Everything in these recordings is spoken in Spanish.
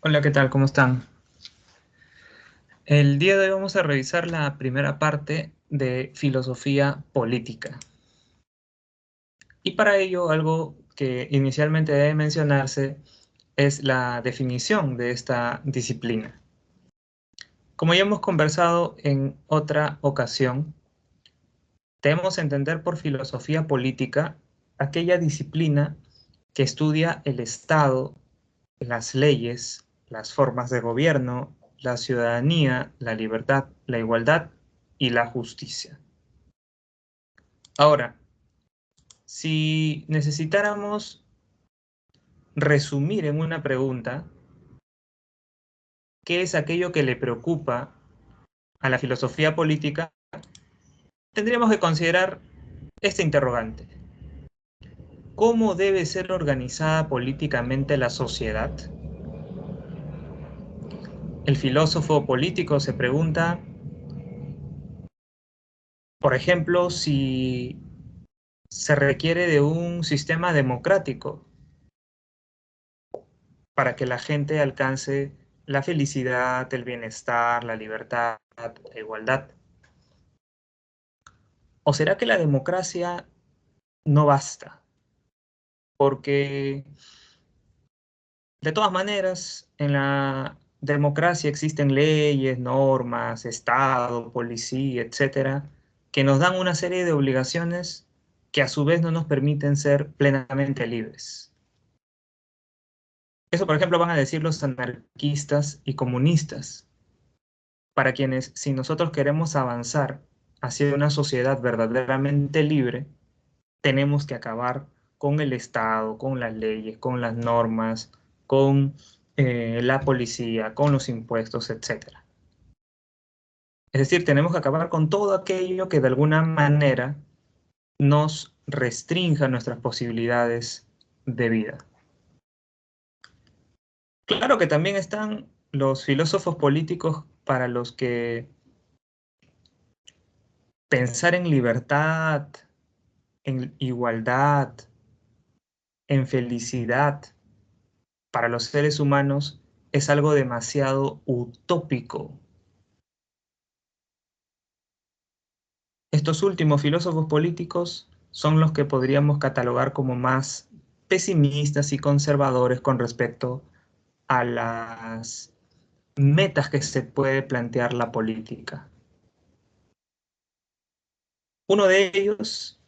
Hola, ¿qué tal? ¿Cómo están? El día de hoy vamos a revisar la primera parte de filosofía política. Y para ello, algo que inicialmente debe mencionarse es la definición de esta disciplina. Como ya hemos conversado en otra ocasión, debemos entender por filosofía política aquella disciplina que estudia el Estado, las leyes, las formas de gobierno, la ciudadanía, la libertad, la igualdad y la justicia. Ahora, si necesitáramos resumir en una pregunta, ¿qué es aquello que le preocupa a la filosofía política? Tendríamos que considerar este interrogante. ¿Cómo debe ser organizada políticamente la sociedad? El filósofo político se pregunta, por ejemplo, si se requiere de un sistema democrático para que la gente alcance la felicidad, el bienestar, la libertad, la igualdad. ¿O será que la democracia no basta? Porque de todas maneras, en la democracia existen leyes, normas, Estado, policía, etcétera, que nos dan una serie de obligaciones que a su vez no nos permiten ser plenamente libres. Eso, por ejemplo, van a decir los anarquistas y comunistas, para quienes, si nosotros queremos avanzar hacia una sociedad verdaderamente libre, tenemos que acabar con el Estado, con las leyes, con las normas, con la policía, con los impuestos, etcétera. Es decir, tenemos que acabar con todo aquello que de alguna manera nos restrinja nuestras posibilidades de vida. Claro que también están los filósofos políticos para los que pensar en libertad, en igualdad, en felicidad para los seres humanos es algo demasiado utópico. Estos últimos filósofos políticos son los que podríamos catalogar como más pesimistas y conservadores con respecto a las metas que se puede plantear la política. Uno de ellos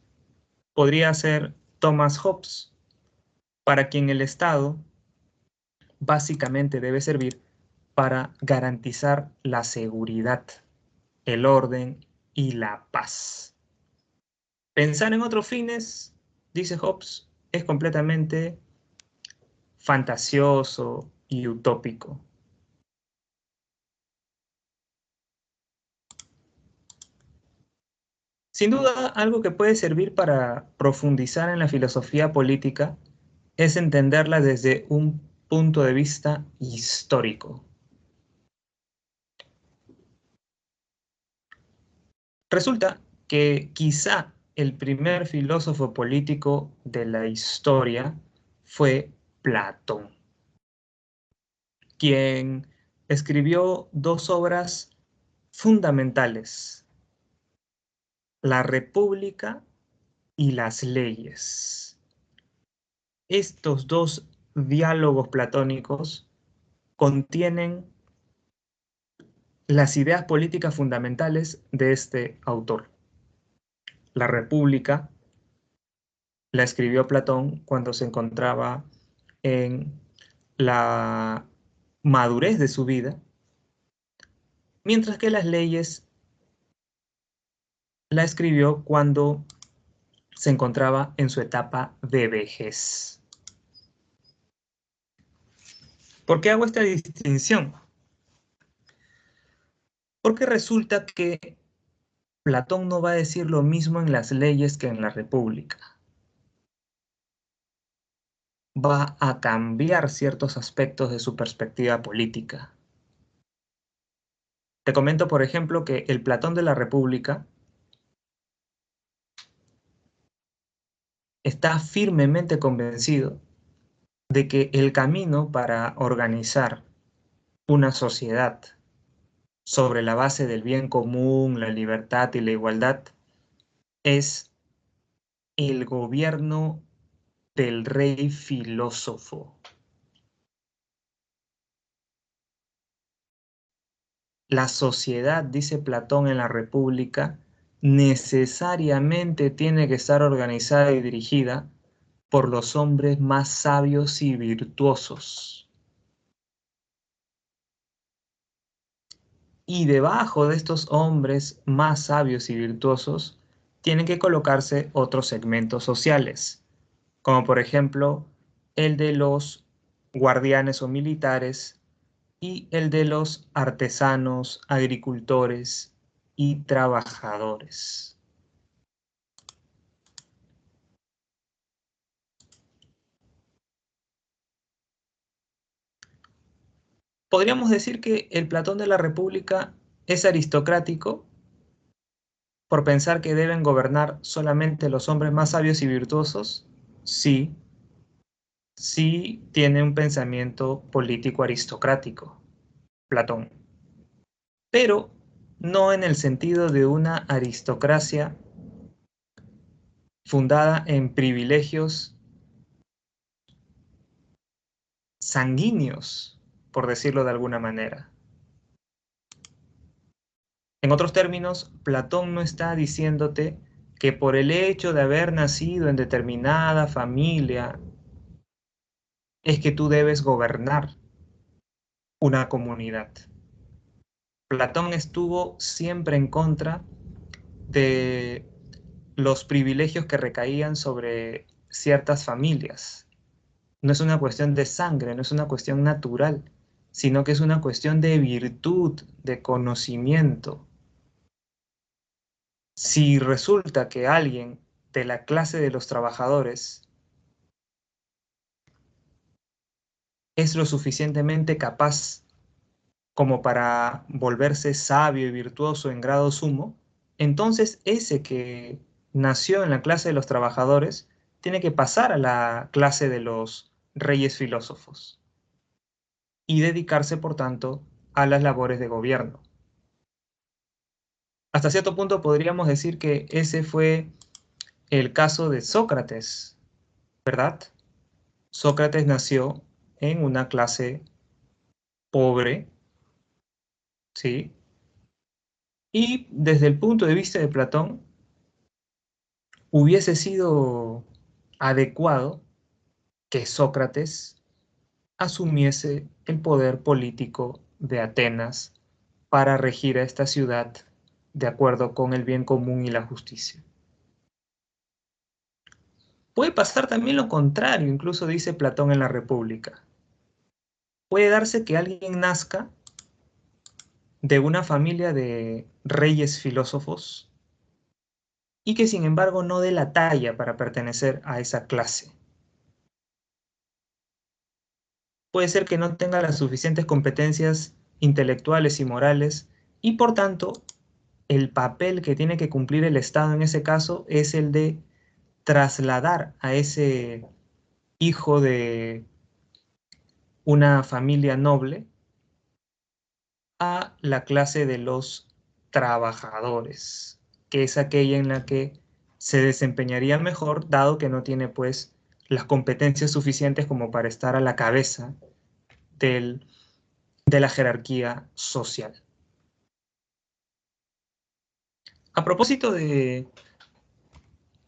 podría ser Thomas Hobbes, para quien el Estado básicamente debe servir para garantizar la seguridad, el orden y la paz. Pensar en otros fines, dice Hobbes, es completamente fantasioso y utópico. Sin duda, algo que puede servir para profundizar en la filosofía política es entenderla desde un punto de vista histórico. Resulta que quizá el primer filósofo político de la historia fue Platón, quien escribió dos obras fundamentales, La República y las leyes. Estos dos diálogos platónicos contienen las ideas políticas fundamentales de este autor. La República la escribió Platón cuando se encontraba en la madurez de su vida, mientras que las leyes la escribió cuando se encontraba en su etapa de vejez. ¿Por qué hago esta distinción? Porque resulta que Platón no va a decir lo mismo en las leyes que en la República. Va a cambiar ciertos aspectos de su perspectiva política. Te comento, por ejemplo, que el Platón de la República está firmemente convencido de que el camino para organizar una sociedad sobre la base del bien común, la libertad y la igualdad es el gobierno del rey filósofo. La sociedad, dice Platón en la República, necesariamente tiene que estar organizada y dirigida por los hombres más sabios y virtuosos. Y debajo de estos hombres más sabios y virtuosos tienen que colocarse otros segmentos sociales, como por ejemplo el de los guardianes o militares y el de los artesanos, agricultores y trabajadores. Podríamos decir que el Platón de la República es aristocrático por pensar que deben gobernar solamente los hombres más sabios y virtuosos. Sí, sí tiene un pensamiento político aristocrático, Platón, pero no en el sentido de una aristocracia fundada en privilegios sanguíneos, por decirlo de alguna manera. En otros términos, Platón no está diciéndote que por el hecho de haber nacido en determinada familia es que tú debes gobernar una comunidad. Platón estuvo siempre en contra de los privilegios que recaían sobre ciertas familias. No es una cuestión de sangre, no es una cuestión natural, sino que es una cuestión de virtud, de conocimiento. Si resulta que alguien de la clase de los trabajadores es lo suficientemente capaz como para volverse sabio y virtuoso en grado sumo, entonces ese que nació en la clase de los trabajadores tiene que pasar a la clase de los reyes filósofos y dedicarse, por tanto, a las labores de gobierno. Hasta cierto punto podríamos decir que ese fue el caso de Sócrates, ¿verdad? Sócrates nació en una clase pobre, ¿sí? Y desde el punto de vista de Platón, hubiese sido adecuado que Sócrates asumiese el poder político de Atenas para regir a esta ciudad de acuerdo con el bien común y la justicia. Puede pasar también lo contrario, incluso dice Platón en la República. Puede darse que alguien nazca de una familia de reyes filósofos y que sin embargo no dé la talla para pertenecer a esa clase. Puede ser que no tenga las suficientes competencias intelectuales y morales y por tanto el papel que tiene que cumplir el Estado en ese caso es el de trasladar a ese hijo de una familia noble a la clase de los trabajadores, que es aquella en la que se desempeñaría mejor, dado que no tiene pues las competencias suficientes como para estar a la cabeza del, de la jerarquía social. A propósito de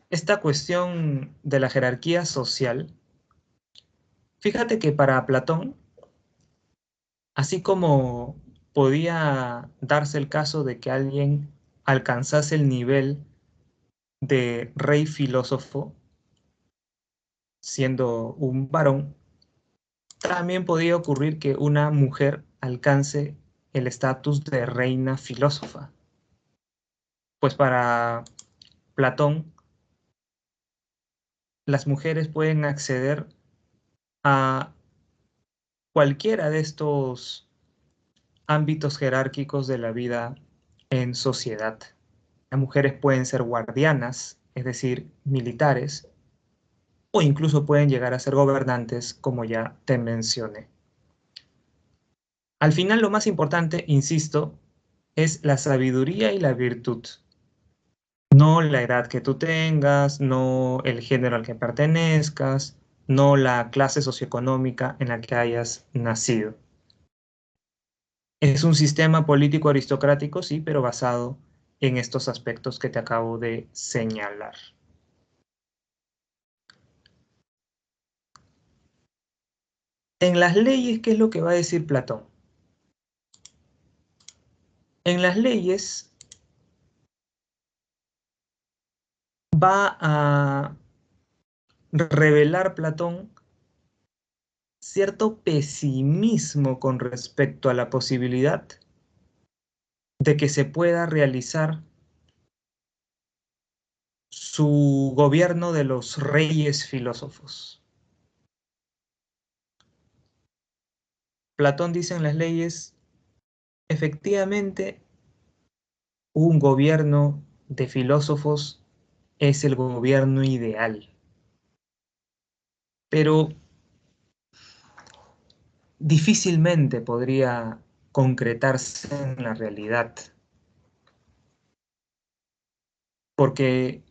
esta cuestión de la jerarquía social, fíjate que para Platón, así como podía darse el caso de que alguien alcanzase el nivel de rey filósofo siendo un varón, también podía ocurrir que una mujer alcance el estatus de reina filósofa. Pues para Platón, las mujeres pueden acceder a cualquiera de estos ámbitos jerárquicos de la vida en sociedad. Las mujeres pueden ser guardianas, es decir, militares, o incluso pueden llegar a ser gobernantes, como ya te mencioné. Al final, lo más importante, insisto, es la sabiduría y la virtud. No la edad que tú tengas, no el género al que pertenezcas, no la clase socioeconómica en la que hayas nacido. Es un sistema político aristocrático, sí, pero basado en estos aspectos que te acabo de señalar. En las leyes, ¿qué es lo que va a decir Platón? En las leyes va a revelar Platón cierto pesimismo con respecto a la posibilidad de que se pueda realizar su gobierno de los reyes filósofos. Platón dice en las leyes, efectivamente, un gobierno de filósofos es el gobierno ideal, pero difícilmente podría concretarse en la realidad, porque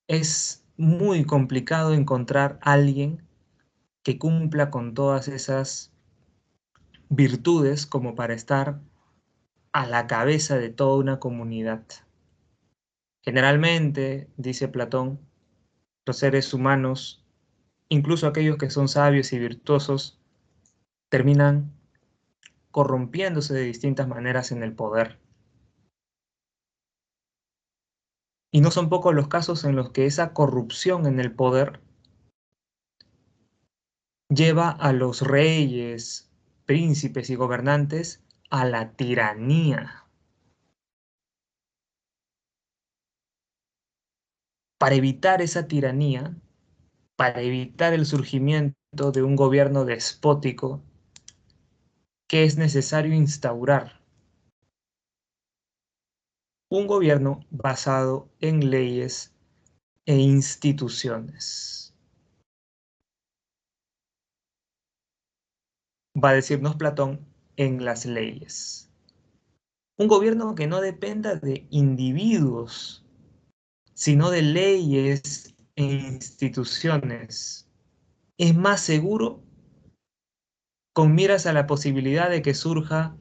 es muy complicado encontrar a alguien que cumpla con todas esas virtudes como para estar a la cabeza de toda una comunidad. Generalmente, dice Platón, los seres humanos, incluso aquellos que son sabios y virtuosos, terminan corrompiéndose de distintas maneras en el poder. Y no son pocos los casos en los que esa corrupción en el poder lleva a los reyes, príncipes y gobernantes a la tiranía. Para evitar esa tiranía, para evitar el surgimiento de un gobierno despótico, ¿qué es necesario instaurar? Un gobierno basado en leyes e instituciones. Va a decirnos Platón en las leyes. Un gobierno que no dependa de individuos, sino de leyes e instituciones. Es más seguro con miras a la posibilidad de que surja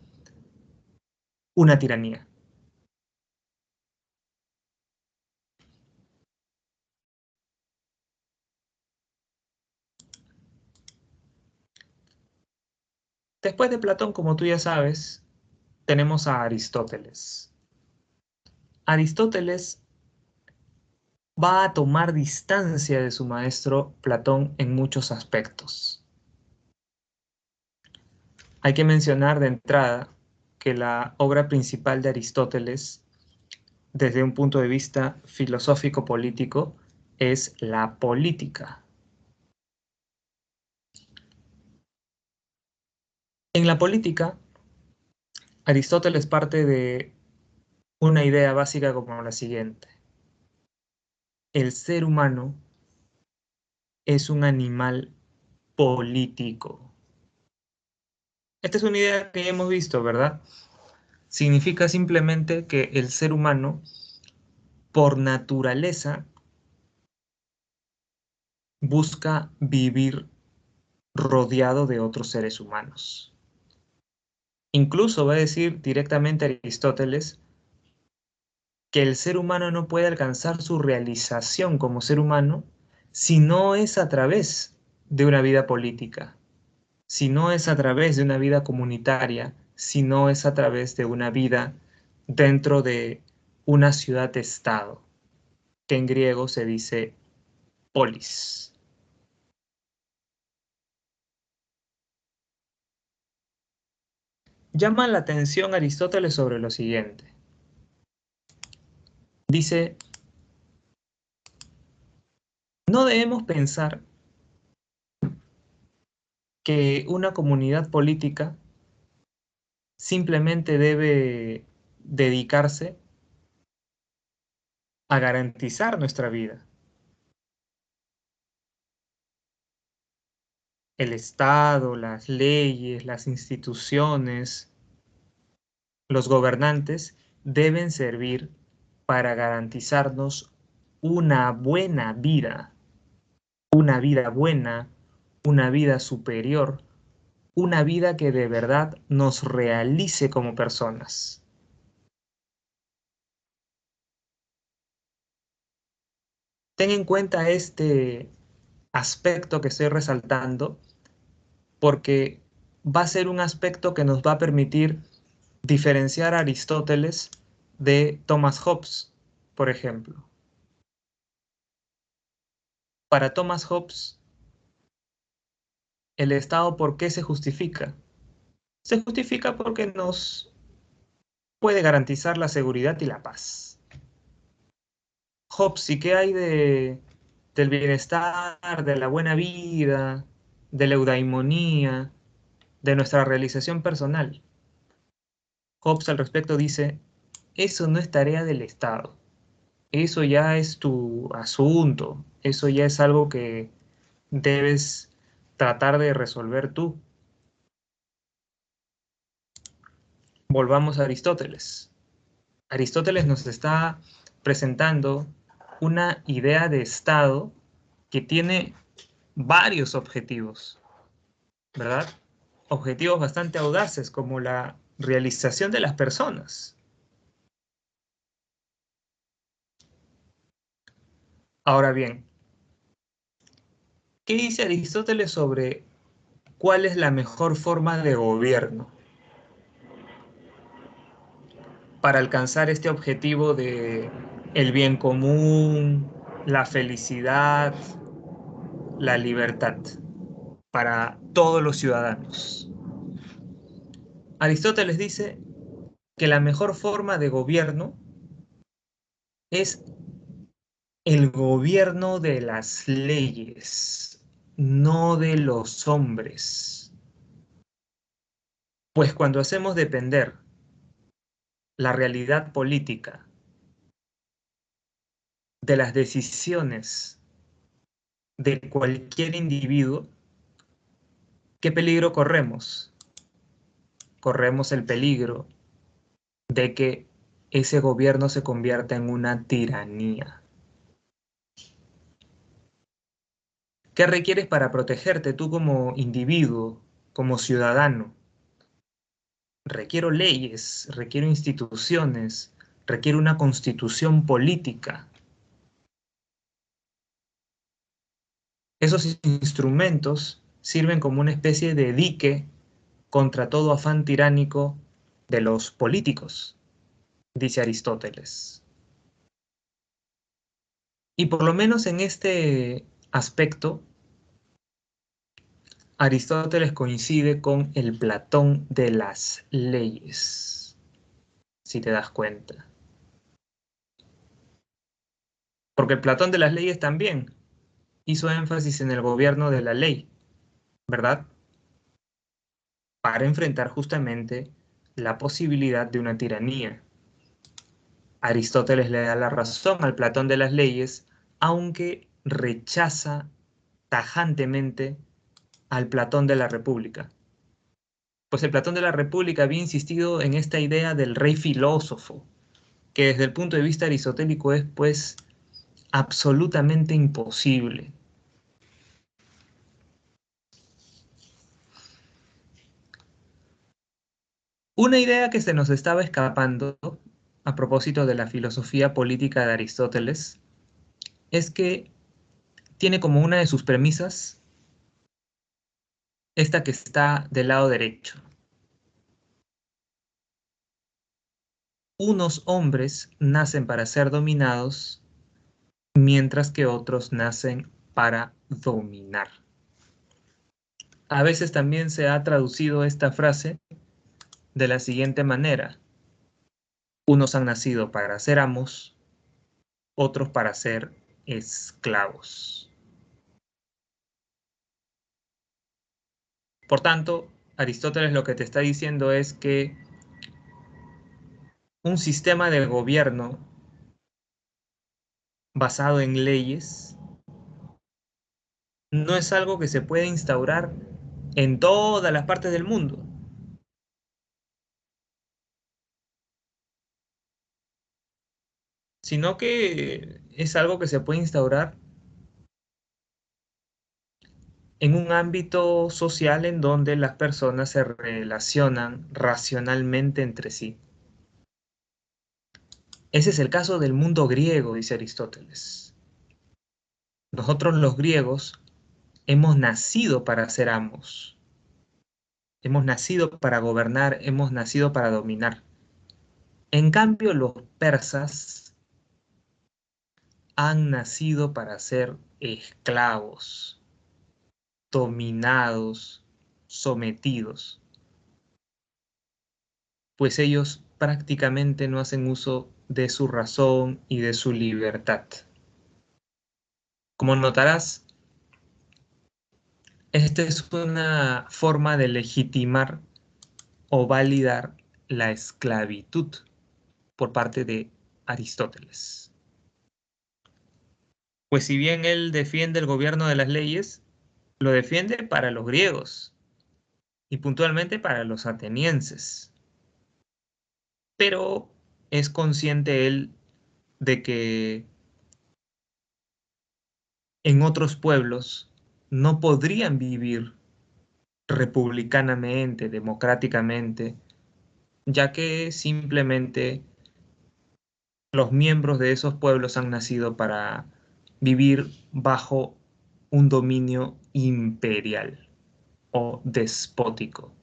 una tiranía. Después de Platón, como tú ya sabes, tenemos a Aristóteles. Aristóteles va a tomar distancia de su maestro Platón en muchos aspectos. Hay que mencionar de entrada que la obra principal de Aristóteles, desde un punto de vista filosófico-político, es la política. En la política, Aristóteles parte de una idea básica como la siguiente. El ser humano es un animal político. Esta es una idea que ya hemos visto, ¿verdad? Significa simplemente que el ser humano, por naturaleza, busca vivir rodeado de otros seres humanos. Incluso va a decir directamente Aristóteles que el ser humano no puede alcanzar su realización como ser humano si no es a través de una vida política, si no es a través de una vida comunitaria, si no es a través de una vida dentro de una ciudad-estado, que en griego se dice polis. Llama la atención Aristóteles sobre lo siguiente. Dice, no debemos pensar que una comunidad política simplemente debe dedicarse a garantizar nuestra vida. El Estado, las leyes, las instituciones, los gobernantes deben servir para garantizarnos una buena vida, una vida buena, una vida superior, una vida que de verdad nos realice como personas. Ten en cuenta este aspecto que estoy resaltando porque va a ser un aspecto que nos va a permitir diferenciar a Aristóteles de Thomas Hobbes, por ejemplo. Para Thomas Hobbes, ¿el Estado por qué se justifica? Se justifica porque nos puede garantizar la seguridad y la paz. Hobbes, ¿y qué hay del bienestar, de la buena vida, de la eudaimonía, de nuestra realización personal? Hobbes al respecto dice, eso no es tarea del Estado, eso ya es tu asunto, eso ya es algo que debes tratar de resolver tú. Volvamos a Aristóteles. Aristóteles nos está presentando una idea de Estado que tiene varios objetivos, ¿verdad? Objetivos bastante audaces como la realización de las personas. Ahora bien, ¿qué dice Aristóteles sobre cuál es la mejor forma de gobierno para alcanzar este objetivo de el bien común, la felicidad, la libertad para todos los ciudadanos? Aristóteles dice que la mejor forma de gobierno es el gobierno de las leyes, no de los hombres. Pues cuando hacemos depender la realidad política de las decisiones de cualquier individuo, ¿qué peligro corremos? Corremos el peligro de que ese gobierno se convierta en una tiranía. ¿Qué requieres para protegerte tú como individuo, como ciudadano? Requiero leyes, requiero instituciones, requiero una constitución política. Esos instrumentos sirven como una especie de dique contra todo afán tiránico de los políticos, dice Aristóteles. Y por lo menos en este aspecto, Aristóteles coincide con el Platón de las leyes, si te das cuenta. Porque el Platón de las leyes también hizo énfasis en el gobierno de la ley, ¿verdad? Para enfrentar justamente la posibilidad de una tiranía. Aristóteles le da la razón al Platón de las leyes, aunque rechaza tajantemente al Platón de la República. Pues el Platón de la República había insistido en esta idea del rey filósofo, que desde el punto de vista aristotélico es pues absolutamente imposible. Una idea que se nos estaba escapando a propósito de la filosofía política de Aristóteles es que tiene como una de sus premisas esta que está del lado derecho. Unos hombres nacen para ser dominados, mientras que otros nacen para dominar. A veces también se ha traducido esta frase de la siguiente manera: unos han nacido para ser amos, otros para ser esclavos. Por tanto, Aristóteles lo que te está diciendo es que un sistema de gobierno basado en leyes no es algo que se puede instaurar en todas las partes del mundo, sino que es algo que se puede instaurar en un ámbito social en donde las personas se relacionan racionalmente entre sí. Ese es el caso del mundo griego, dice Aristóteles. Nosotros los griegos hemos nacido para ser amos, hemos nacido para gobernar, hemos nacido para dominar. En cambio, los persas han nacido para ser esclavos, dominados, sometidos, pues ellos prácticamente no hacen uso de su razón y de su libertad. Como notarás, esta es una forma de legitimar o validar la esclavitud por parte de Aristóteles. Pues si bien él defiende el gobierno de las leyes, lo defiende para los griegos y puntualmente para los atenienses. Pero es consciente él de que en otros pueblos no podrían vivir republicanamente, democráticamente, ya que simplemente los miembros de esos pueblos han nacido para vivir bajo un dominio imperial o despótico.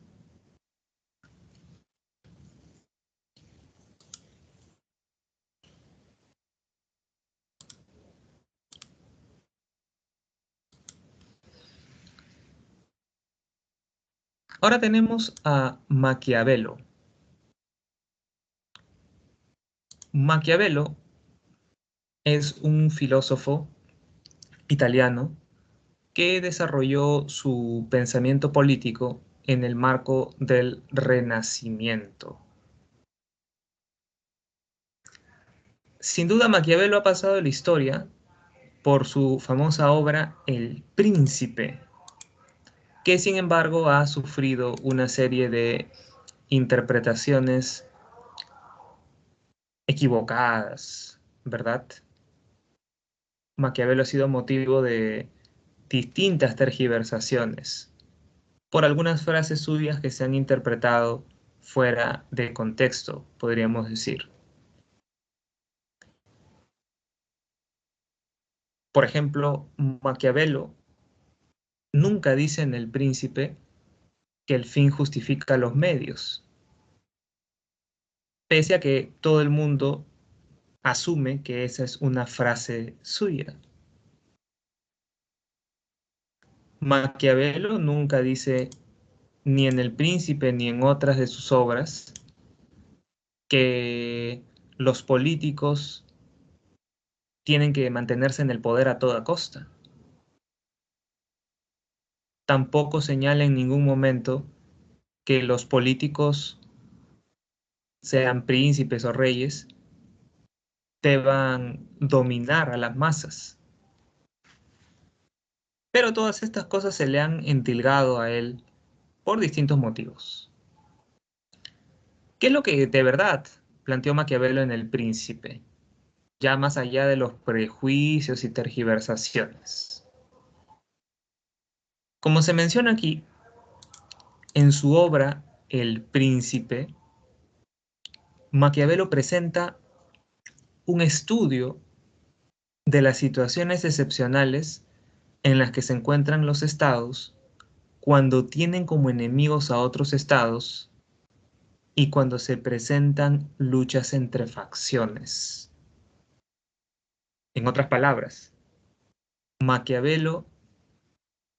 Ahora tenemos a Maquiavelo. Maquiavelo es un filósofo italiano que desarrolló su pensamiento político en el marco del Renacimiento. Sin duda, Maquiavelo ha pasado a la historia por su famosa obra El Príncipe, que sin embargo ha sufrido una serie de interpretaciones equivocadas, ¿verdad? Maquiavelo ha sido motivo de distintas tergiversaciones por algunas frases suyas que se han interpretado fuera de contexto, podríamos decir. Por ejemplo, Maquiavelo nunca dice en El Príncipe que el fin justifica los medios, pese a que todo el mundo asume que esa es una frase suya. Maquiavelo nunca dice, ni en El Príncipe ni en otras de sus obras, que los políticos tienen que mantenerse en el poder a toda costa. Tampoco señala en ningún momento que los políticos, sean príncipes o reyes, deban dominar a las masas. Pero todas estas cosas se le han entilgado a él por distintos motivos. ¿Qué es lo que de verdad planteó Maquiavelo en El Príncipe? Ya más allá de los prejuicios y tergiversaciones. Como se menciona aquí, en su obra El Príncipe, Maquiavelo presenta un estudio de las situaciones excepcionales en las que se encuentran los estados cuando tienen como enemigos a otros estados y cuando se presentan luchas entre facciones. En otras palabras, Maquiavelo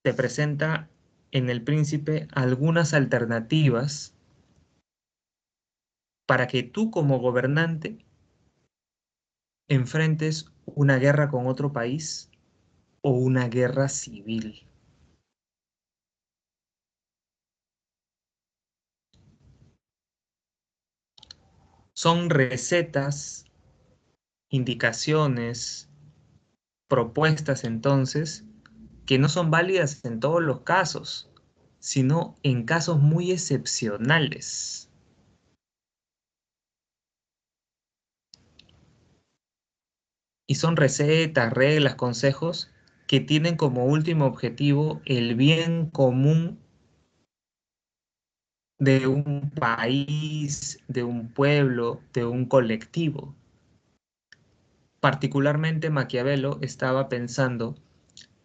te presenta en El Príncipe algunas alternativas para que tú como gobernante enfrentes una guerra con otro país o una guerra civil. Son recetas, indicaciones, propuestas entonces que no son válidas en todos los casos, sino en casos muy excepcionales. Y son recetas, reglas, consejos que tienen como último objetivo el bien común de un país, de un pueblo, de un colectivo. Particularmente Maquiavelo estaba pensando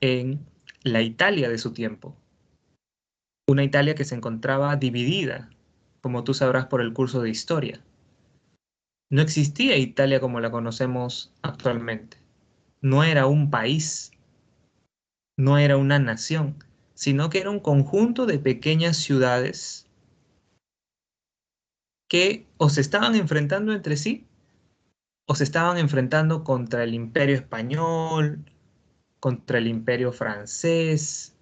en la Italia de su tiempo, una Italia que se encontraba dividida, como tú sabrás por el curso de historia. No existía Italia como la conocemos actualmente. No era un país, no era una nación, sino que era un conjunto de pequeñas ciudades que o se estaban enfrentando entre sí o se estaban enfrentando contra el Imperio Español, contra el Imperio Francés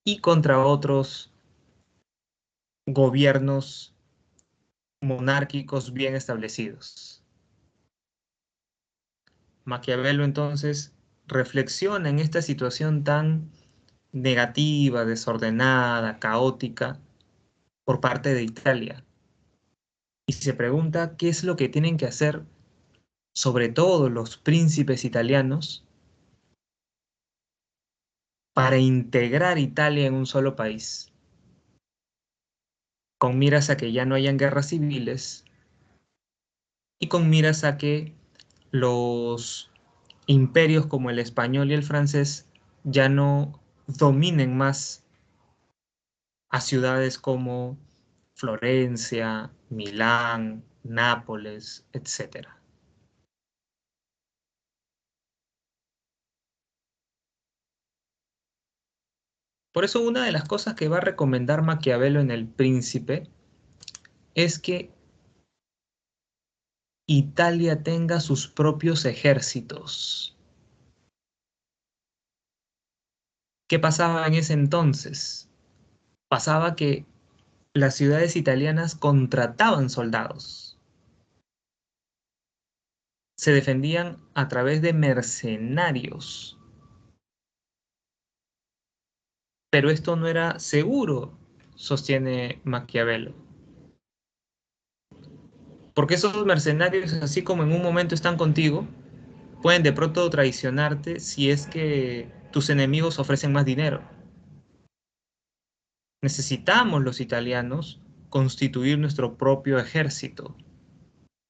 y contra otros gobiernos monárquicos bien establecidos. Maquiavelo entonces reflexiona en esta situación tan negativa, desordenada, caótica por parte de Italia y se pregunta qué es lo que tienen que hacer, sobre todo los príncipes italianos, para integrar Italia en un solo país, con miras a que ya no hayan guerras civiles y con miras a que los imperios como el español y el francés ya no dominen más a ciudades como Florencia, Milán, Nápoles, etcétera. Por eso una de las cosas que va a recomendar Maquiavelo en El Príncipe es que Italia tenga sus propios ejércitos. ¿Qué pasaba en ese entonces? Pasaba que las ciudades italianas contrataban soldados, se defendían a través de mercenarios, pero esto no era seguro, sostiene Maquiavelo, porque esos mercenarios, así como en un momento están contigo, pueden de pronto traicionarte si es que tus enemigos ofrecen más dinero. Necesitamos los italianos constituir nuestro propio ejército,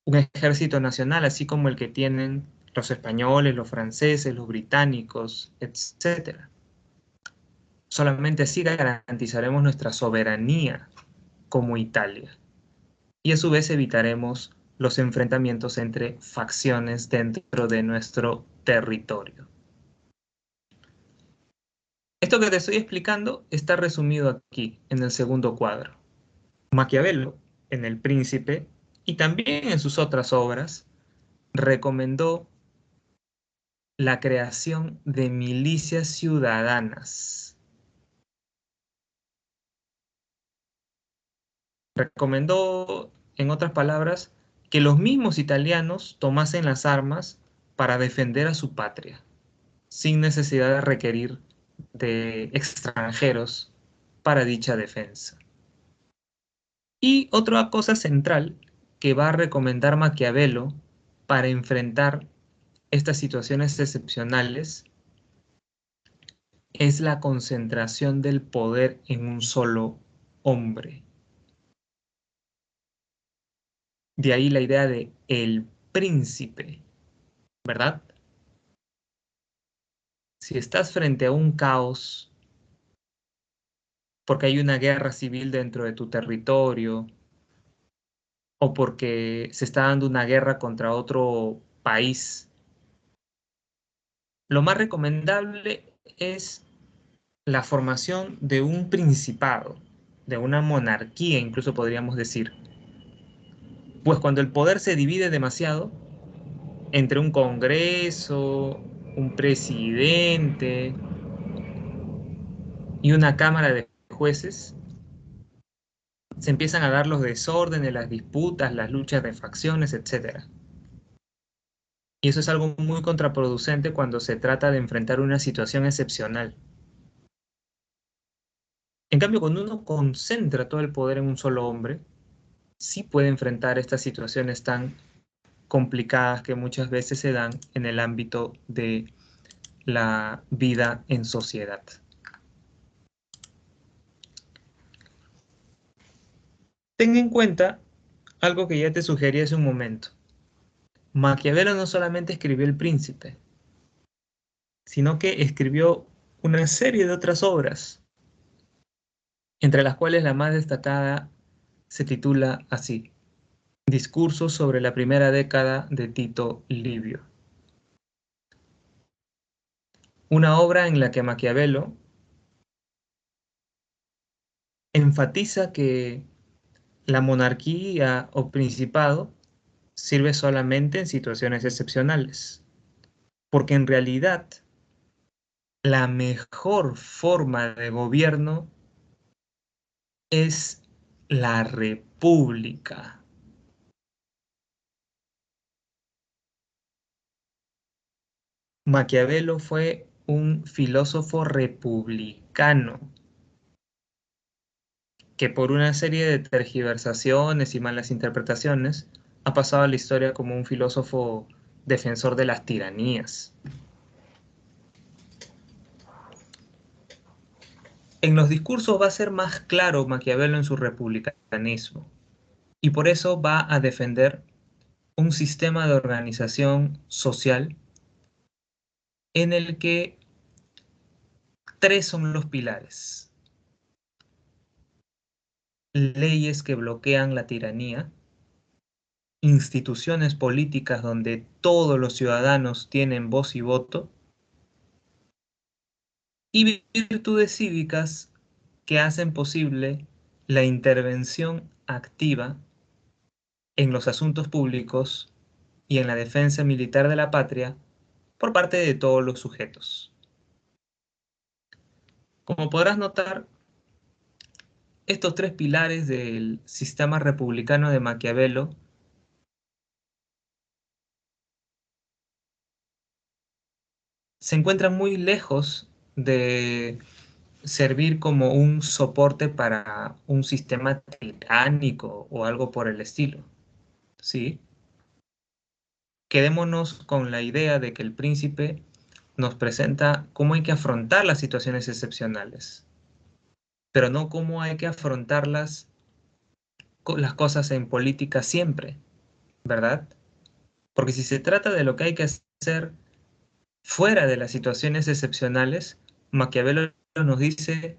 un ejército nacional, así como el que tienen los españoles, los franceses, los británicos, etcétera. Solamente así garantizaremos nuestra soberanía como Italia y a su vez evitaremos los enfrentamientos entre facciones dentro de nuestro territorio. Esto que te estoy explicando está resumido aquí en el segundo cuadro. Maquiavelo, en El Príncipe y también en sus otras obras, recomendó la creación de milicias ciudadanas. Recomendó, en otras palabras, que los mismos italianos tomasen las armas para defender a su patria, sin necesidad de requerir de extranjeros para dicha defensa. Y otra cosa central que va a recomendar Maquiavelo para enfrentar estas situaciones excepcionales es la concentración del poder en un solo hombre. De ahí la idea de el príncipe, ¿verdad? Si estás frente a un caos, porque hay una guerra civil dentro de tu territorio, o porque se está dando una guerra contra otro país, lo más recomendable es la formación de un principado, de una monarquía, incluso podríamos decir. Pues cuando el poder se divide demasiado entre un congreso, un presidente y una cámara de jueces, se empiezan a dar los desórdenes, las disputas, las luchas de facciones, etcétera. Y eso es algo muy contraproducente cuando se trata de enfrentar una situación excepcional. En cambio, cuando uno concentra todo el poder en un solo hombre, sí puede enfrentar estas situaciones tan complicadas que muchas veces se dan en el ámbito de la vida en sociedad. Ten en cuenta algo que ya te sugerí hace un momento. Maquiavelo no solamente escribió El Príncipe, sino que escribió una serie de otras obras, entre las cuales la más destacada se titula así: Discursos sobre la primera década de Tito Livio. Una obra en la que Maquiavelo enfatiza que la monarquía o principado sirve solamente en situaciones excepcionales, porque en realidad la mejor forma de gobierno es la república. Maquiavelo fue un filósofo republicano que por una serie de tergiversaciones y malas interpretaciones ha pasado a la historia como un filósofo defensor de las tiranías. En los discursos va a ser más claro Maquiavelo en su republicanismo y por eso va a defender un sistema de organización social en el que tres son los pilares: leyes que bloquean la tiranía, instituciones políticas donde todos los ciudadanos tienen voz y voto, y virtudes cívicas que hacen posible la intervención activa en los asuntos públicos y en la defensa militar de la patria por parte de todos los sujetos. Como podrás notar, estos tres pilares del sistema republicano de Maquiavelo se encuentran muy lejos de servir como un soporte para un sistema tiránico o algo por el estilo, ¿sí? Quedémonos con la idea de que el príncipe nos presenta cómo hay que afrontar las situaciones excepcionales, pero no cómo hay que afrontarlas las cosas en política siempre, ¿verdad? Porque si se trata de lo que hay que hacer fuera de las situaciones excepcionales, Maquiavelo nos dice,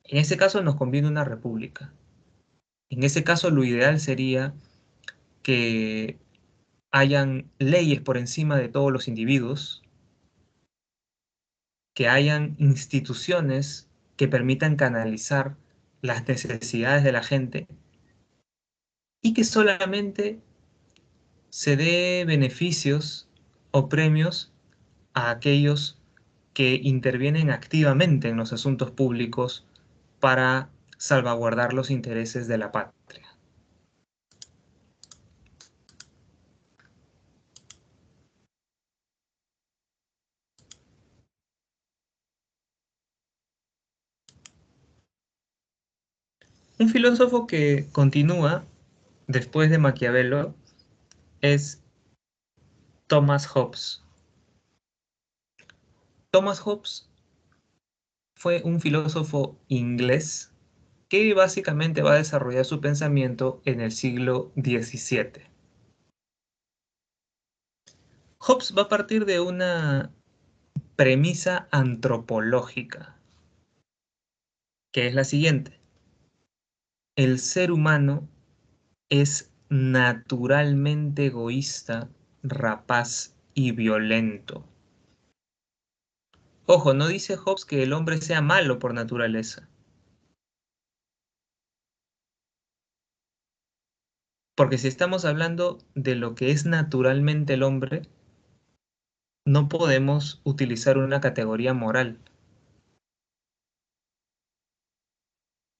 en ese caso nos conviene una república. En ese caso lo ideal sería que hayan leyes por encima de todos los individuos, que hayan instituciones que permitan canalizar las necesidades de la gente y que solamente se dé beneficios o premios a aquellos que intervienen activamente en los asuntos públicos para salvaguardar los intereses de la patria. Un filósofo que continúa después de Maquiavelo es Thomas Hobbes. Thomas Hobbes fue un filósofo inglés que básicamente va a desarrollar su pensamiento en el siglo XVII. Hobbes va a partir de una premisa antropológica, que es la siguiente: el ser humano es naturalmente egoísta, rapaz y violento. Ojo, no dice Hobbes que el hombre sea malo por naturaleza, porque si estamos hablando de lo que es naturalmente el hombre, no podemos utilizar una categoría moral.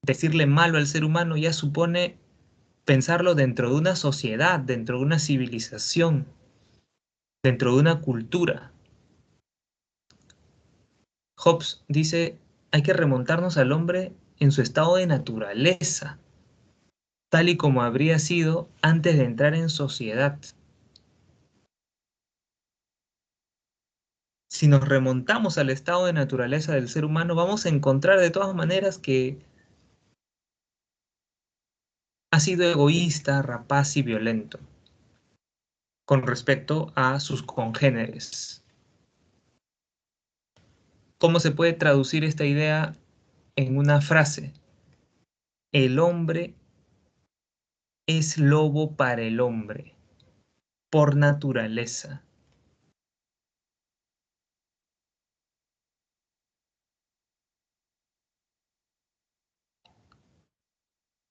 Decirle malo al ser humano ya supone pensarlo dentro de una sociedad, dentro de una civilización, dentro de una cultura. Hobbes dice, hay que remontarnos al hombre en su estado de naturaleza, tal y como habría sido antes de entrar en sociedad. Si nos remontamos al estado de naturaleza del ser humano, vamos a encontrar de todas maneras que ha sido egoísta, rapaz y violento con respecto a sus congéneres. ¿Cómo se puede traducir esta idea en una frase? El hombre es lobo para el hombre, por naturaleza.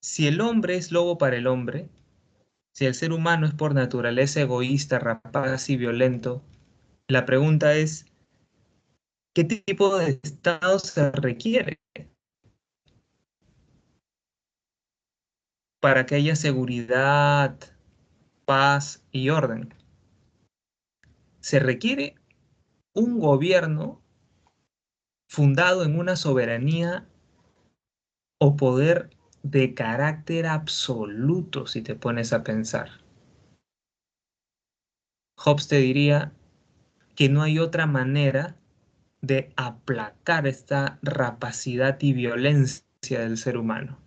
Si el hombre es lobo para el hombre, si el ser humano es por naturaleza egoísta, rapaz y violento, la pregunta es, ¿qué tipo de Estado se requiere para que haya seguridad, paz y orden? Se requiere un gobierno fundado en una soberanía o poder de carácter absoluto, si te pones a pensar. Hobbes te diría que no hay otra manera de aplacar esta rapacidad y violencia del ser humano.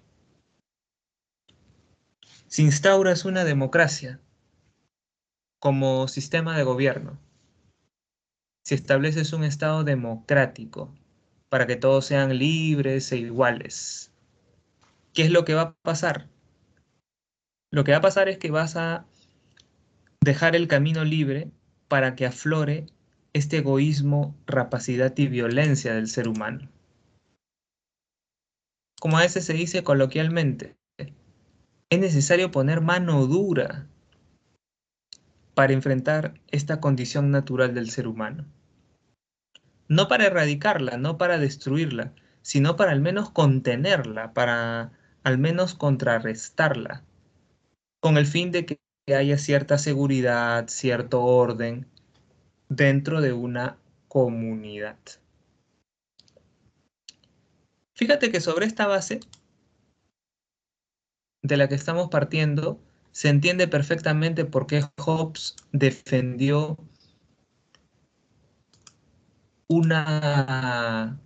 Si instauras una democracia como sistema de gobierno, si estableces un Estado democrático para que todos sean libres e iguales, ¿qué es lo que va a pasar? Lo que va a pasar es que vas a dejar el camino libre para que aflore este egoísmo, rapacidad y violencia del ser humano. Como a veces se dice coloquialmente, es necesario poner mano dura para enfrentar esta condición natural del ser humano. No para erradicarla, no para destruirla, sino para al menos contenerla, para al menos contrarrestarla, con el fin de que haya cierta seguridad, cierto orden dentro de una comunidad. Fíjate que sobre esta base de la que estamos partiendo, se entiende perfectamente por qué Hobbes defendió una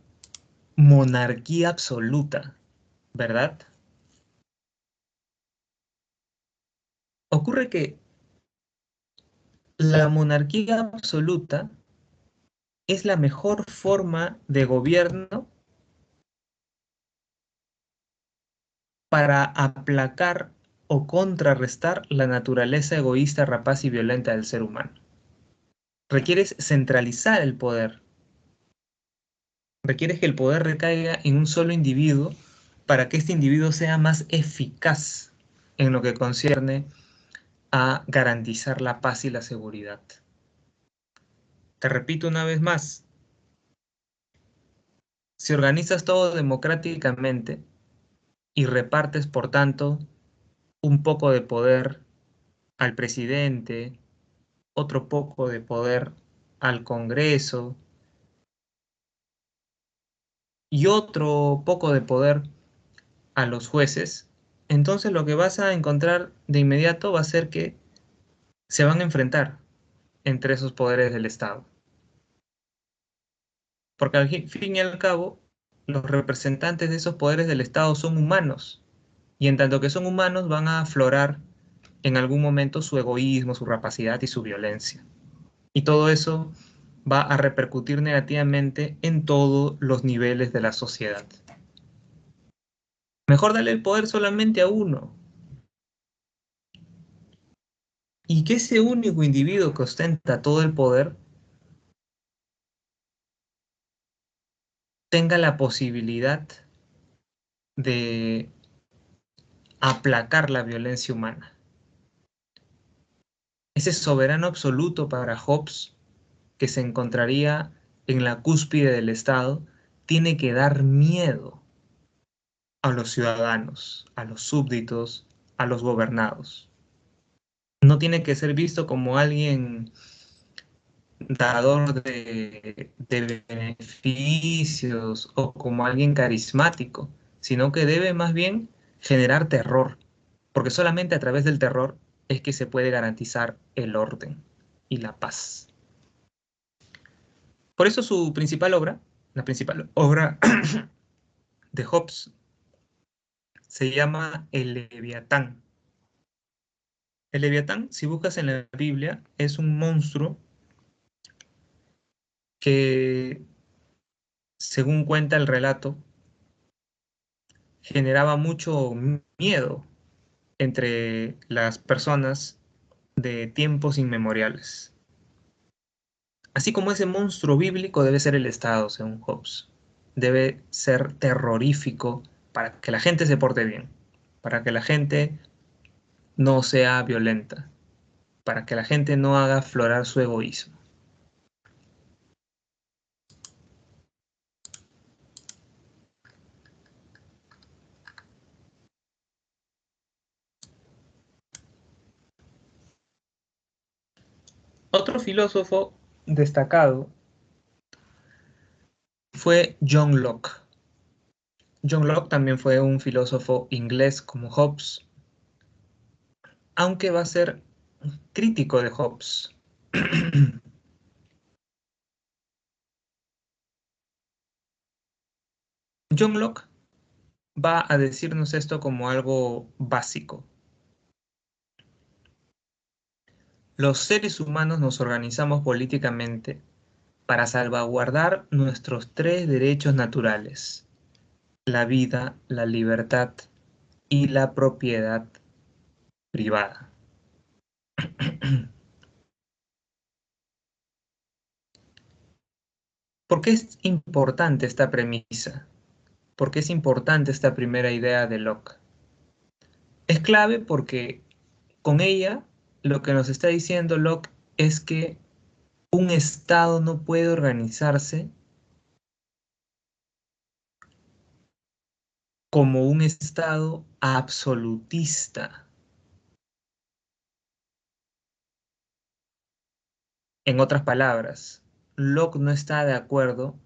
monarquía absoluta, ¿verdad? Ocurre que la monarquía absoluta es la mejor forma de gobierno para aplacar o contrarrestar la naturaleza egoísta, rapaz y violenta del ser humano. Requieres centralizar el poder, requieres que el poder recaiga en un solo individuo para que este individuo sea más eficaz en lo que concierne a garantizar la paz y la seguridad. Te repito una vez más, si organizas todo democráticamente y repartes, por tanto, un poco de poder al presidente, otro poco de poder al Congreso y otro poco de poder a los jueces, entonces lo que vas a encontrar de inmediato va a ser que se van a enfrentar entre esos poderes del Estado. Porque al fin y al cabo, los representantes de esos poderes del Estado son humanos. Y en tanto que son humanos, van a aflorar en algún momento su egoísmo, su rapacidad y su violencia. Y todo eso va a repercutir negativamente en todos los niveles de la sociedad. Mejor darle el poder solamente a uno. Y que ese único individuo que ostenta todo el poder tenga la posibilidad de aplacar la violencia humana. Ese soberano absoluto para Hobbes, que se encontraría en la cúspide del Estado, tiene que dar miedo a los ciudadanos, a los súbditos, a los gobernados. No tiene que ser visto como alguien dador de beneficios o como alguien carismático, sino que debe más bien generar terror, porque solamente a través del terror es que se puede garantizar el orden y la paz. Por eso su principal obra, la principal obra de Hobbes, se llama El Leviatán. El Leviatán, si buscas en la Biblia, es un monstruo que, según cuenta el relato, generaba mucho miedo entre las personas de tiempos inmemoriales. Así como ese monstruo bíblico debe ser el Estado, según Hobbes. Debe ser terrorífico para que la gente se porte bien, para que la gente no sea violenta, para que la gente no haga aflorar su egoísmo. Otro filósofo destacado fue John Locke. John Locke también fue un filósofo inglés como Hobbes, aunque va a ser crítico de Hobbes. John Locke va a decirnos esto como algo básico. Los seres humanos nos organizamos políticamente para salvaguardar nuestros tres derechos naturales: la vida, la libertad y la propiedad privada. ¿Por qué es importante esta premisa? ¿Por qué es importante esta primera idea de Locke? Es clave porque con ella lo que nos está diciendo Locke es que un Estado no puede organizarse como un Estado absolutista. En otras palabras, Locke no está de acuerdo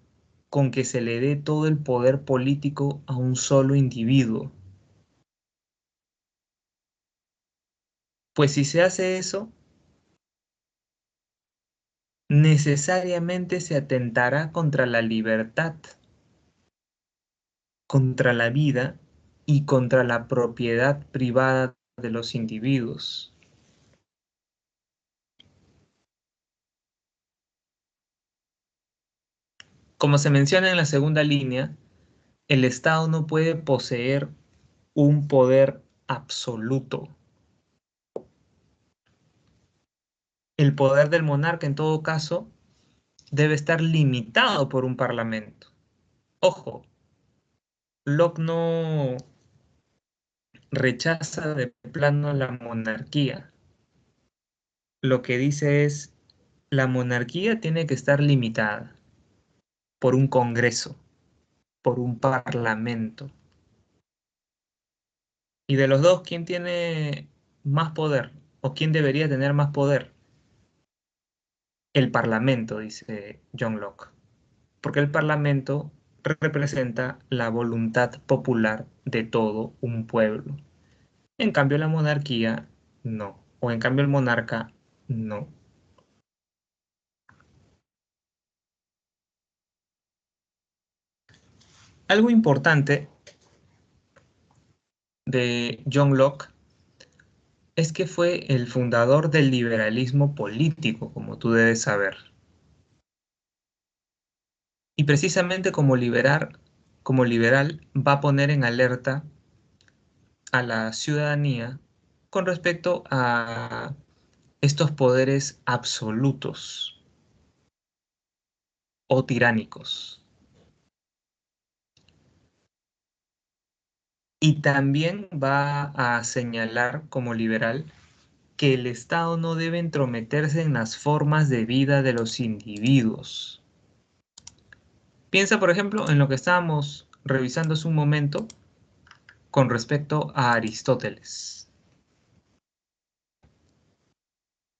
con que se le dé todo el poder político a un solo individuo. Pues si se hace eso, necesariamente se atentará contra la libertad, contra la vida y contra la propiedad privada de los individuos. Como se menciona en la segunda línea, el Estado no puede poseer un poder absoluto. El poder del monarca, en todo caso, debe estar limitado por un parlamento. Ojo, Locke no rechaza de plano la monarquía. Lo que dice es, la monarquía tiene que estar limitada por un congreso, por un parlamento. Y de los dos, ¿quién tiene más poder? ¿O quién debería tener más poder? El parlamento, dice John Locke. Porque el parlamento representa la voluntad popular de todo un pueblo. En cambio, la monarquía no. O en cambio, el monarca no. Algo importante de John Locke es que fue el fundador del liberalismo político, como tú debes saber. Y precisamente como liberal, va a poner en alerta a la ciudadanía con respecto a estos poderes absolutos o tiránicos. Y también va a señalar como liberal que el Estado no debe entrometerse en las formas de vida de los individuos. Piensa, por ejemplo, en lo que estábamos revisando hace un momento con respecto a Aristóteles.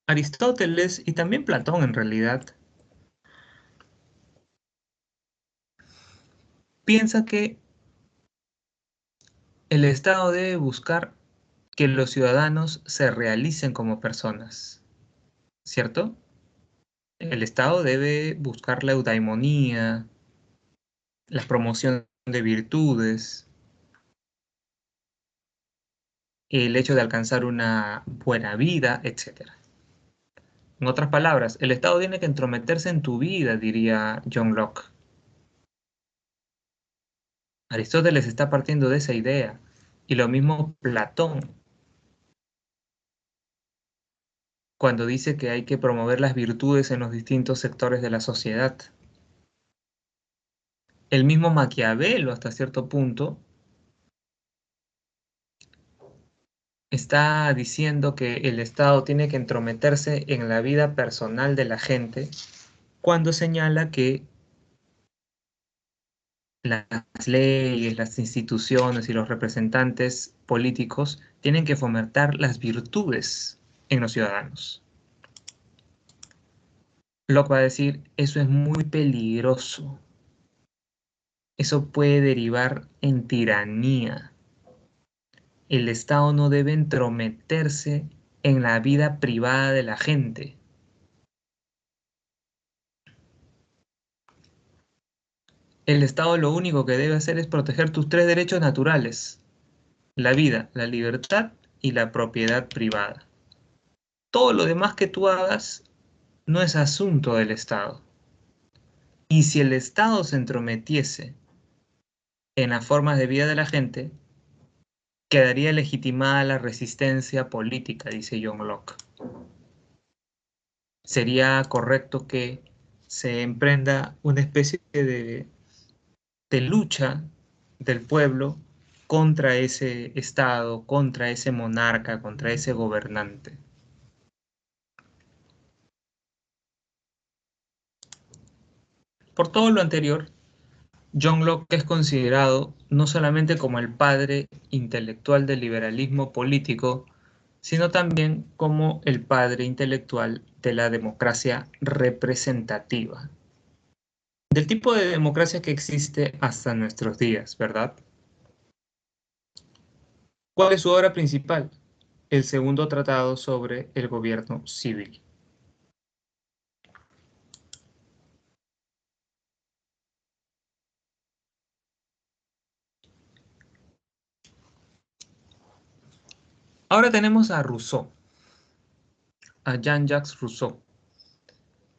Aristóteles y también Platón en realidad piensa que El Estado debe buscar que los ciudadanos se realicen como personas, ¿cierto? El Estado debe buscar la eudaimonía, la promoción de virtudes, el hecho de alcanzar una buena vida, etc. En otras palabras, el Estado tiene que entrometerse en tu vida, diría John Locke. Aristóteles está partiendo de esa idea, y lo mismo Platón, cuando dice que hay que promover las virtudes en los distintos sectores de la sociedad. El mismo Maquiavelo, hasta cierto punto, está diciendo que el Estado tiene que entrometerse en la vida personal de la gente cuando señala que las leyes, las instituciones y los representantes políticos tienen que fomentar las virtudes en los ciudadanos. Locke va a decir, eso es muy peligroso. Eso puede derivar en tiranía. El Estado no debe entrometerse en la vida privada de la gente. El Estado lo único que debe hacer es proteger tus tres derechos naturales: la vida, la libertad y la propiedad privada. Todo lo demás que tú hagas no es asunto del Estado. Y si el Estado se entrometiese en las formas de vida de la gente, quedaría legitimada la resistencia política, dice John Locke. Sería correcto que se emprenda una especie de lucha del pueblo contra ese Estado, contra ese monarca, contra ese gobernante. Por todo lo anterior, John Locke es considerado no solamente como el padre intelectual del liberalismo político, sino también como el padre intelectual de la democracia representativa, del tipo de democracia que existe hasta nuestros días, ¿verdad? ¿Cuál es su obra principal? El segundo tratado sobre el gobierno civil. Ahora tenemos a Rousseau, a Jean-Jacques Rousseau.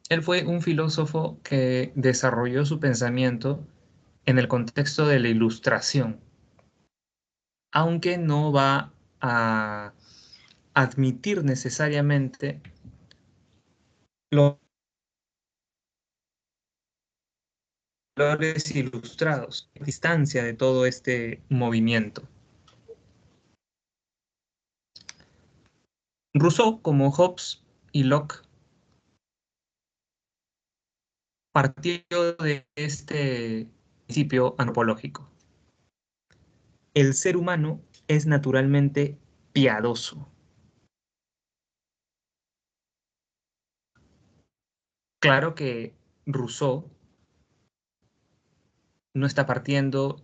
Él fue un filósofo que desarrolló su pensamiento en el contexto de la Ilustración, aunque no va a admitir necesariamente los valores ilustrados, a distancia de todo este movimiento. Rousseau, como Hobbes y Locke, partió de este principio antropológico. El ser humano es naturalmente piadoso. Claro que Rousseau no está partiendo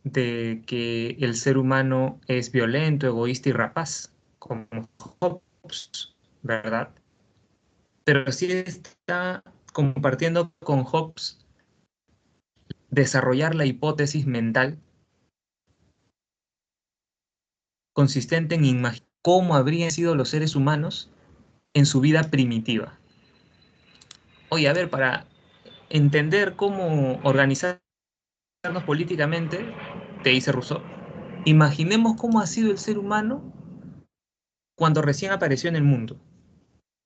de que el ser humano es violento, egoísta y rapaz, como Hobbes, ¿verdad? Pero sí está compartiendo con Hobbes desarrollar la hipótesis mental consistente en imaginar cómo habrían sido los seres humanos en su vida primitiva. Oye, a ver, para entender cómo organizarnos políticamente, te dice Rousseau, imaginemos cómo ha sido el ser humano cuando recién apareció en el mundo,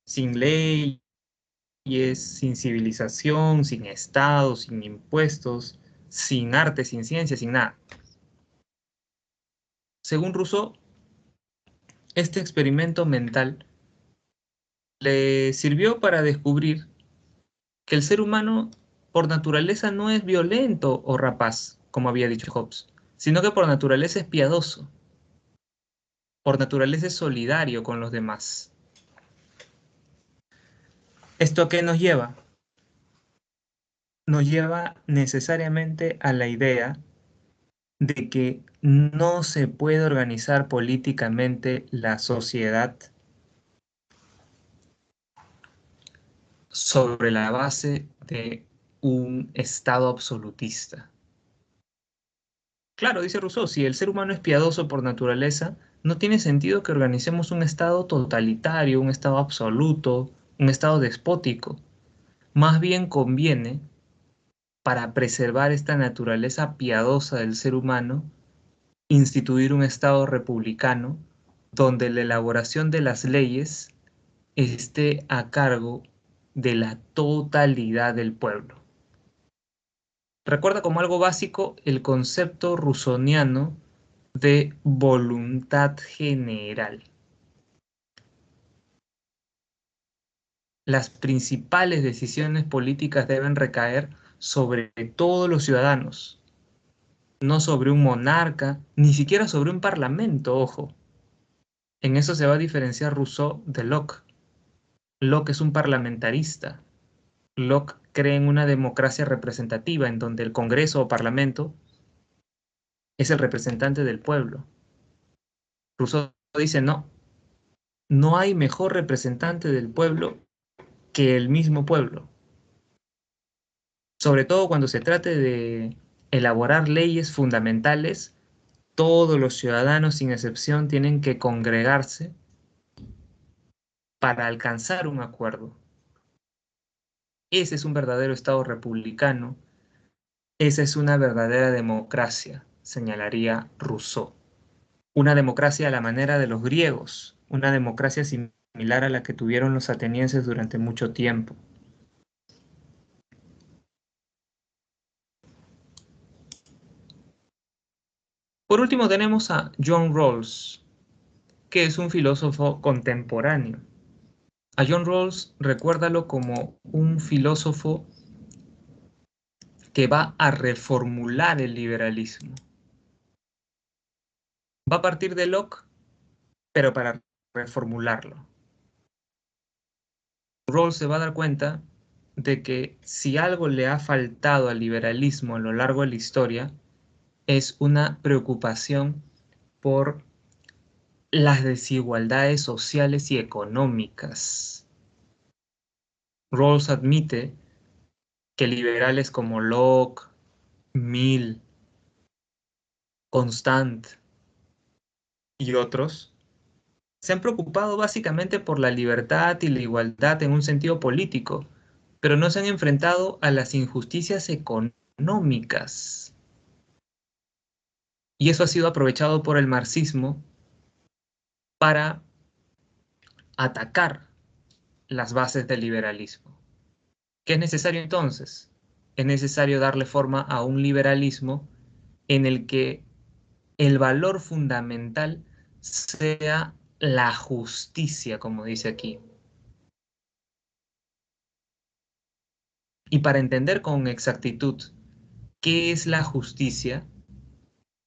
sin leyes, sin civilización, sin Estado, sin impuestos, sin arte, sin ciencia, sin nada. Según Rousseau, este experimento mental le sirvió para descubrir que el ser humano por naturaleza no es violento o rapaz, como había dicho Hobbes, sino que por naturaleza es piadoso, por naturaleza es solidario con los demás. ¿Esto a qué nos lleva? Nos lleva necesariamente a la idea de que no se puede organizar políticamente la sociedad sobre la base de un Estado absolutista. Claro, dice Rousseau, si el ser humano es piadoso por naturaleza, no tiene sentido que organicemos un Estado totalitario, un Estado absoluto, un Estado despótico. Más bien conviene, para preservar esta naturaleza piadosa del ser humano, instituir un Estado republicano donde la elaboración de las leyes esté a cargo de la totalidad del pueblo. Recuerda como algo básico el concepto rusoniano de voluntad general. Las principales decisiones políticas deben recaer sobre todos los ciudadanos, no sobre un monarca, ni siquiera sobre un parlamento, ojo. En eso se va a diferenciar Rousseau de Locke. Locke es un parlamentarista. Locke cree en una democracia representativa en donde el Congreso o Parlamento es el representante del pueblo. Rousseau dice no, no hay mejor representante del pueblo que el mismo pueblo. Sobre todo cuando se trate de elaborar leyes fundamentales, todos los ciudadanos sin excepción tienen que congregarse para alcanzar un acuerdo. Ese es un verdadero Estado republicano. Esa es una verdadera democracia, señalaría Rousseau. Una democracia a la manera de los griegos, una democracia similar a la que tuvieron los atenienses durante mucho tiempo. Por último tenemos a John Rawls, que es un filósofo contemporáneo. A John Rawls recuérdalo como un filósofo que va a reformular el liberalismo. Va a partir de Locke, pero para reformularlo. Rawls se va a dar cuenta de que si algo le ha faltado al liberalismo a lo largo de la historia, es una preocupación por las desigualdades sociales y económicas. Rawls admite que liberales como Locke, Mill, Constant y otros se han preocupado básicamente por la libertad y la igualdad en un sentido político, pero no se han enfrentado a las injusticias económicas. Y eso ha sido aprovechado por el marxismo para atacar las bases del liberalismo. ¿Qué es necesario entonces? Es necesario darle forma a un liberalismo en el que el valor fundamental sea la justicia, como dice aquí. Y para entender con exactitud qué es la justicia,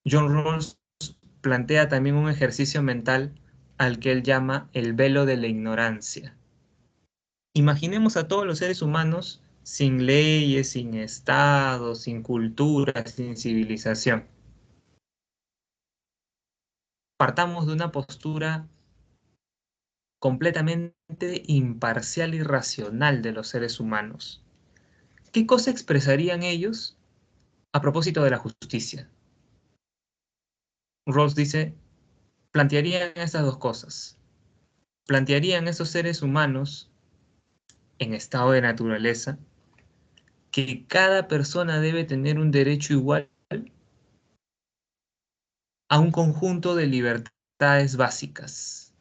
John Rawls plantea también un ejercicio mental al que él llama el velo de la ignorancia. Imaginemos a todos los seres humanos sin leyes, sin Estado, sin cultura, sin civilización. Partamos de una postura completamente imparcial y racional de los seres humanos. ¿Qué cosa expresarían ellos a propósito de la justicia? Rawls dice, plantearían estas dos cosas. Plantearían esos seres humanos en estado de naturaleza que cada persona debe tener un derecho igual a un conjunto de libertades básicas.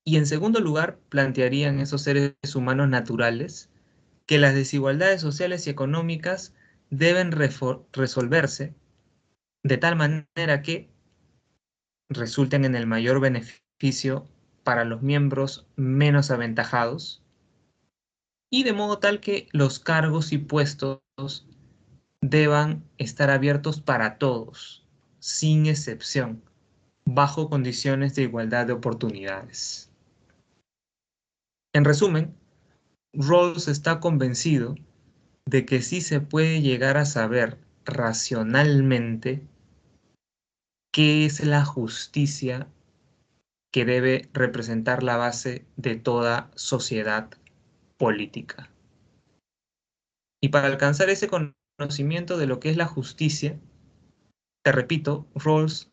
Y en segundo lugar, plantearían esos seres humanos naturales que las desigualdades sociales y económicas deben resolverse de tal manera que resulten en el mayor beneficio para los miembros menos aventajados y de modo tal que los cargos y puestos deban estar abiertos para todos, sin excepción, bajo condiciones de igualdad de oportunidades. En resumen, Rawls está convencido de que sí se puede llegar a saber racionalmente qué es la justicia que debe representar la base de toda sociedad política. Y para alcanzar ese conocimiento de lo que es la justicia, te repito, Rawls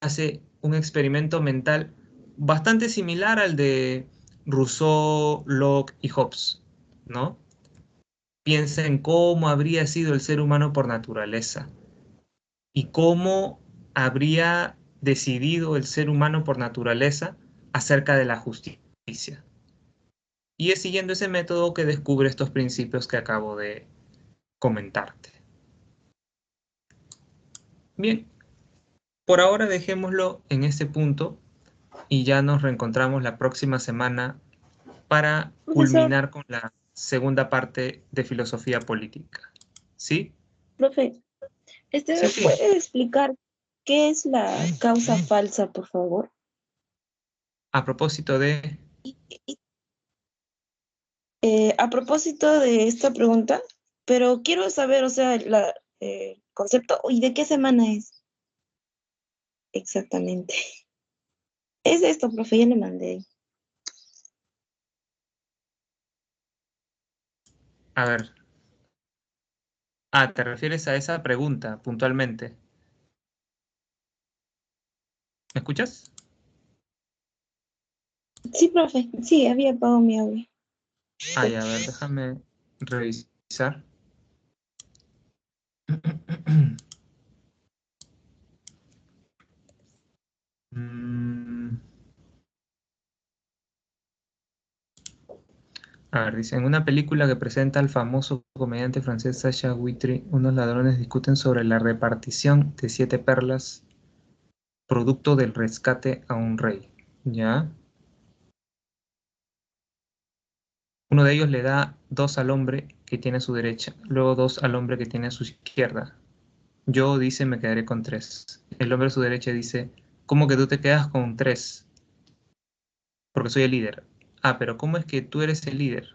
hace un experimento mental bastante similar al de Rousseau, Locke y Hobbes, ¿no? Piensa en cómo habría sido el ser humano por naturaleza y cómo habría decidido el ser humano por naturaleza acerca de la justicia. Y es siguiendo ese método que descubre estos principios que acabo de comentarte. Bien, por ahora dejémoslo en este punto y ya nos reencontramos la próxima semana para Profesor, culminar con la segunda parte de filosofía política. ¿Sí? profe, Sí, ¿me sí. puede explicar qué es la causa falsa, por favor? A propósito de... Y, a propósito de esta pregunta, pero quiero saber, o sea, el concepto y de qué semana es exactamente. Es esto, profe, ya le mandé. A ver. ¿Te refieres a esa pregunta puntualmente? ¿Me escuchas? Sí, profe, sí, había apagado mi audio. A ver, déjame revisar. Mm, A ver, dice, en una película que presenta al famoso comediante francés Sacha Guitry, unos ladrones discuten sobre la repartición de 7 perlas, producto del rescate a un rey. ¿Ya? Uno de ellos le da 2 al hombre que tiene a su derecha, luego 2 al hombre que tiene a su izquierda. Yo, dice, me quedaré con 3. El hombre a su derecha dice, ¿cómo que tú te quedas con 3? Porque soy el líder. Pero ¿cómo es que tú eres el líder?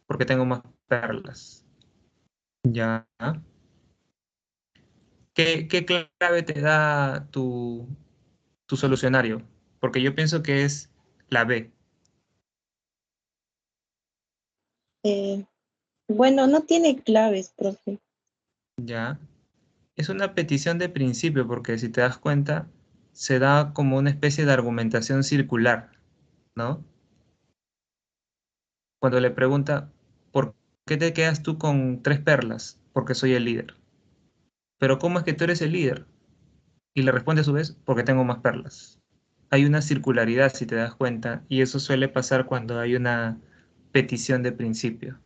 Porque tengo más perlas. Ya. ¿Qué clave te da tu solucionario? Porque yo pienso que es la B. Eh, bueno, no tiene claves, profe. Ya. Es una petición de principio, porque si te das cuenta, se da como una especie de argumentación circular, ¿no? Cuando le pregunta, ¿por qué te quedas tú con 3 perlas? Porque soy el líder. Pero ¿cómo es que tú eres el líder? Y le responde a su vez, porque tengo más perlas. Hay una circularidad, si te das cuenta, y eso suele pasar cuando hay una petición de principio.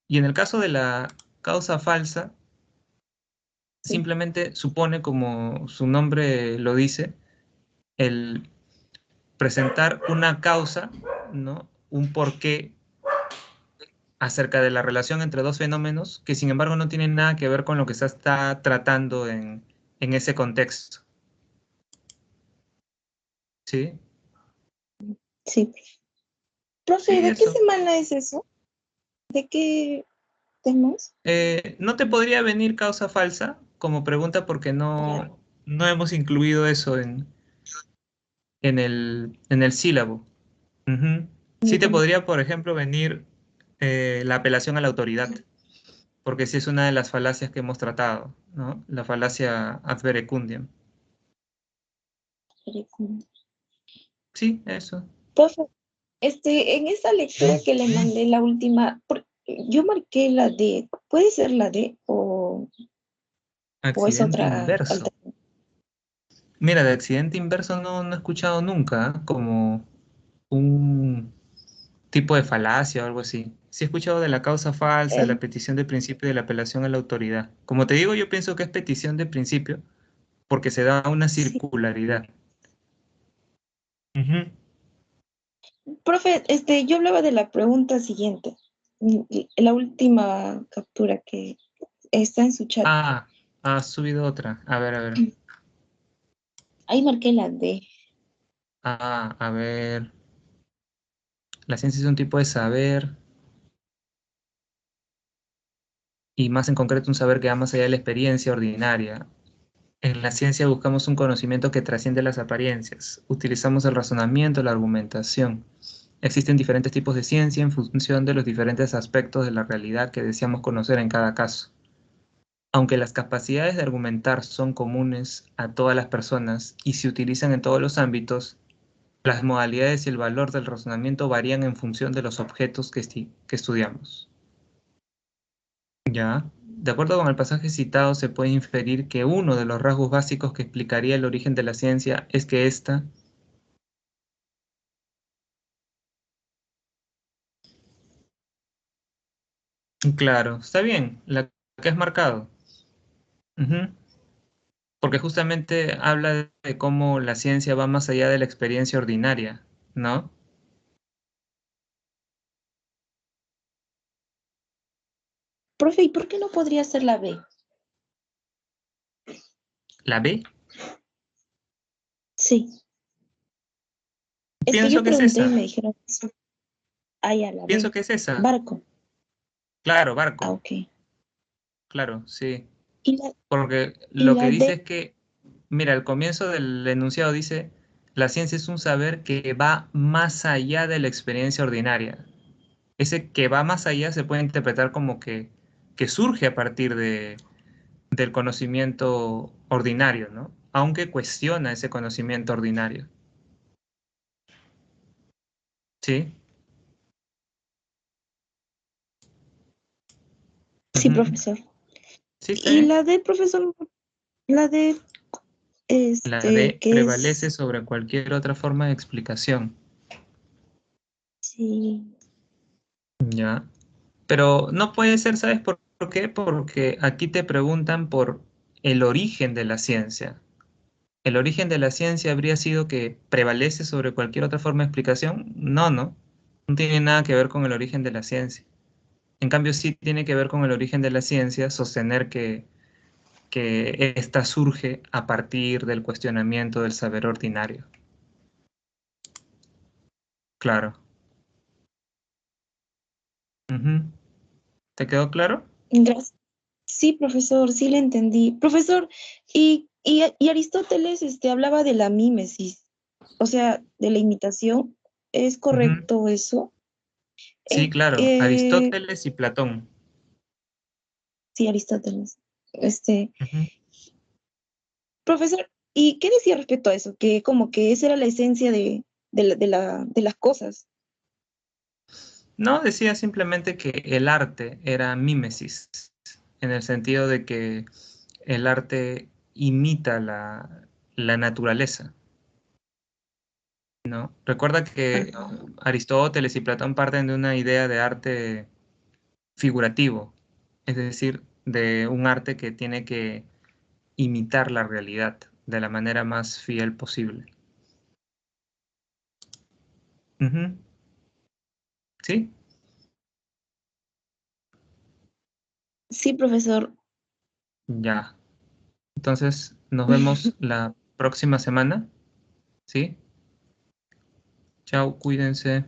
Y en el caso de la causa falsa, Sí. simplemente supone, como su nombre lo dice, el presentar una causa, ¿no? Un porqué acerca de la relación entre 2 fenómenos que sin embargo no tienen nada que ver con lo que se está tratando en ese contexto. ¿Sí? Sí. Profe, Sí, ¿de qué eso. semana es eso? ¿De qué temas? No te podría venir causa falsa como pregunta porque Ya. no hemos incluido eso en el sílabo. Ujú. Sí te Ya. podría, por ejemplo, venir la apelación a la autoridad, porque sí es una de las falacias que hemos tratado, ¿no? La falacia ad verecundiam. Sí, eso. Profe, en esta lectura que le mandé, la última, yo marqué la D. ¿Puede ser la D o es Accidente otra inverso. alternativa? Mira, de accidente inverso no he escuchado nunca, ¿eh? Como un tipo de falacia o algo así. Sí he escuchado de la causa falsa, de la petición de principio y de la apelación a la autoridad. Como te digo, yo pienso que es petición de principio porque se da una Sí. circularidad. Ujú. Profe, yo hablaba de la pregunta siguiente. La última captura que está en su chat. Ha subido otra. A ver, a ver. Ahí marqué la D. A ver. La ciencia es un tipo de saber y más en concreto un saber que va más allá de la experiencia ordinaria. En la ciencia buscamos un conocimiento que trasciende las apariencias. Utilizamos el razonamiento, la argumentación. Existen diferentes tipos de ciencia en función de los diferentes aspectos de la realidad que deseamos conocer en cada caso. Aunque las capacidades de argumentar son comunes a todas las personas y se utilizan en todos los ámbitos, las modalidades y el valor del razonamiento varían en función de los objetos que estudiamos. Ya, de acuerdo con el pasaje citado, se puede inferir que uno de los rasgos básicos que explicaría el origen de la ciencia es que ésta, claro, está bien, la que has marcado. Ujú. Porque justamente habla de cómo la ciencia va más allá de la experiencia ordinaria, ¿no? Profe, ¿y por qué no podría ser la B? ¿La B? Sí. Es que Pienso yo que es pregunté y esa. me dijeron eso. Ah, ya, la Pienso B. que es esa. Barco. Claro, Ah, barco. ok. Claro, sí. Y la, Porque y lo que la dice D, es que, mira, al comienzo del enunciado dice, la ciencia es un saber que va más allá de la experiencia ordinaria. Ese que va más allá se puede interpretar como que surge a partir del conocimiento ordinario, ¿no? Aunque cuestiona ese conocimiento ordinario. ¿Sí? sí, Ujú. profesor. Sí, está Y bien. la D, profesor, la D, La D que prevalece es, sobre cualquier otra forma de explicación. sí, Ya. Pero no puede ser, ¿sabes por qué? Porque aquí te preguntan por el origen de la ciencia. ¿El origen de la ciencia habría sido que prevalece sobre cualquier otra forma de explicación? No, no. No tiene nada que ver con el origen de la ciencia. En cambio, sí tiene que ver con el origen de la ciencia sostener que ésta surge a partir del cuestionamiento del saber ordinario. Claro. Ujú. ¿Te quedó claro? gracias. Sí, profesor, sí le entendí. Profesor, y Aristóteles hablaba de la mímesis, o sea, de la imitación. ¿Es Ujú. correcto eso? Sí, Eh, claro. eh, Aristóteles y Platón. sí, Aristóteles. Este, Ujú. profesor, ¿y qué decía respecto a eso? Que como que esa era la esencia de las cosas. No, decía simplemente que el arte era mímesis, en el sentido de que el arte imita la naturaleza, ¿no? Recuerda que Ah, Aristóteles y Platón parten de una idea de arte figurativo, es decir, de un arte que tiene que imitar la realidad de la manera más fiel posible. Ujú. ¿Sí? sí, profesor. Ya. Entonces, nos vemos la próxima semana, ¿sí? Chao, cuídense.